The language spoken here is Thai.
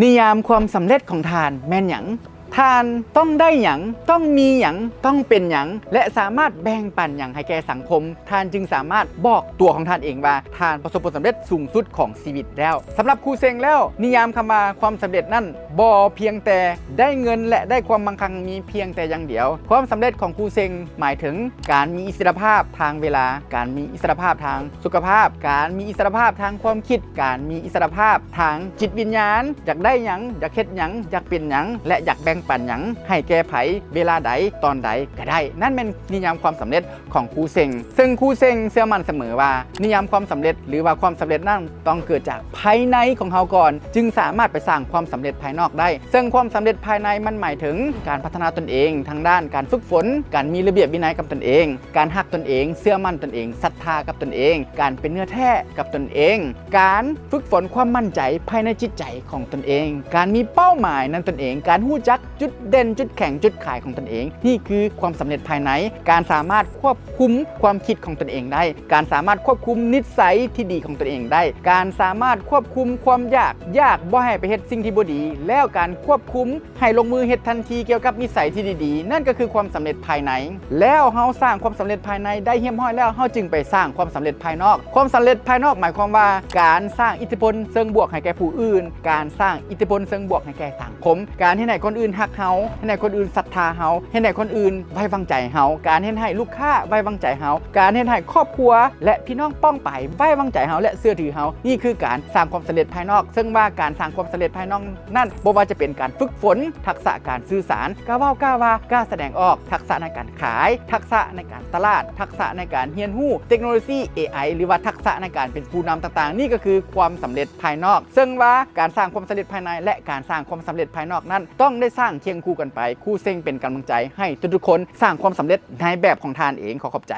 นิยามความสำเร็จของทานแม่นหยังทานต้องได้หยังต้องมีหยังต้องเป็นหยังและสามารถแบ่งปันหยังให้แก่สังคมทานจึงสามารถบอกตัวของทานเองว่าทานประสบผลสำเร็จสูงสุดของชีวิตแล้วสำหรับครูเซงแล้วนิยามคำว่าความสำเร็จนั่นบ่เพียงแต่ได้เงินและได้ความมั่งคั่งมีเพียงแต่อย่างเดียวความสำเร็จของครูเซงหมายถึงการมีอิสรภาพทางเวลาการมีอิสรภาพทางสุขภาพการมีอิสรภาพทางความคิดการมีอิสรภาพทางจิตวิญญาณอยากได้หยังอยากเฮ็ดหยังอยากเป็นหยังและอยากแบ่งปันหยังให้แก่ไผเวลาใดตอนใดก็ได้นั่นเป็นนิยามความสำเร็จของครูเซงซึ่งครูเซงเชื่อมั่นเสมอว่านิยามความสำเร็จหรือว่าความสำเร็จนั้นต้องเกิดจากภายในของเราก่อนจึงสามารถไปสร้างความสำเร็จภายนอกได้ซึ่งความสำเร็จภายในมันหมายถึงการพัฒนาตนเองทางด้านการฝึกฝนการมีระเบียบวินัยกับตนเองการฮักตนเองเชื่อมั่นตนเองศรัทธากับตนเองการเป็นเนื้อแท้กับตนเองการฝึกฝนความมั่นใจภายในจิตใจของตนเองการมีเป้าหมายนั้นตนเองการรู้จักจุดเด่นจุดแข็งจุดขายของตนเองนี่คือความสำเร็จภายในการสามารถควบคุมความคิดของตนเองได้การสามารถควบคุมนิสัยที่ดีของตนเองได้การสามารถควบคุมความอยากบ่ให้ไปเฮ็ดสิ่งที่บ่ดีแล้วการควบคุมให้ลงมือเฮ็ดทันทีเกี่ยวกับนิสัยที่ดีๆนั่นก็คือความสำเร็จภายในแล้วเฮาสร้างความสำเร็จภายในได้เรียบร้อยแล้วเฮาจึงไปสร้างความสำเร็จภายนอกความสำเร็จภายนอกหมายความว่าการสร้างอิทธิพลเชิงบวกให้แก่ผู้อื่นการสร้างอิทธิพลเชิงบวกให้แก่สังคมการให้คนอื่นฮักเฮาให้คนอื่นศรัทธาเฮาให้คนอื่นไว้วางใจเฮาการให้ลูกค้าไว้วางใจเฮาการให้ครอบครัวและพี่น้องป้องไปไว้วางใจเฮาและเชื่อถือเฮานี่คือการสร้างความสำเร็จภายนอกซึ่งว่าการสร้างความสำเร็จภายนอกนั่นบ่ว่าจะเป็นการฝึกฝนทักษะการสื่อสารกล้าเว้ากล้าว่ากล้าแสดงออกทักษะในการขายทักษะในการตลาดทักษะในการเรียนรู้เทคโนโลยี AI หรือว่าทักษะในการเป็นผู้นำต่างๆนี่ก็คือความสำเร็จภายนอกซึ่งว่าการสร้างความสำเร็จภายในและการสร้างความสำเร็จภายนอกนั้นต้องได้สร้างเคียงคู่กันไปครูเซ็งเป็นกำลังใจให้ทุกๆคนสร้างความสำเร็จในแบบของทานเองขอบใจ